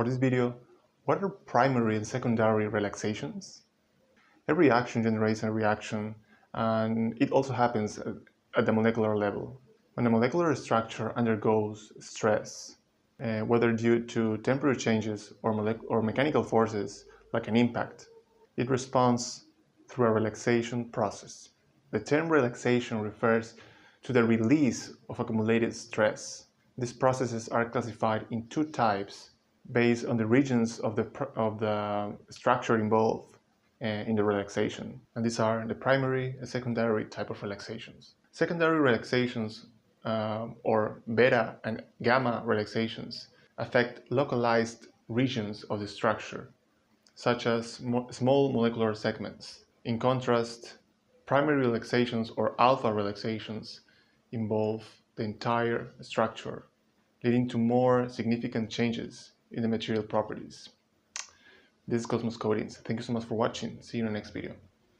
For this video, what are primary and secondary relaxations? Every reaction generates a reaction, and it also happens at the molecular level. When a molecular structure undergoes stress, whether due to temperature changes or mechanical forces like an impact, it responds through a relaxation process. The term relaxation refers to the release of accumulated stress. These processes are classified in two types based on the regions of the structure involved in the relaxation. And these are the primary and secondary type of relaxations. Secondary relaxations or beta and gamma relaxations affect localized regions of the structure, such as small molecular segments. In contrast, primary relaxations or alpha relaxations involve the entire structure, leading to more significant changes in the material properties. This is Cosmos Coatings. Thank you so much for watching. See you in the next video.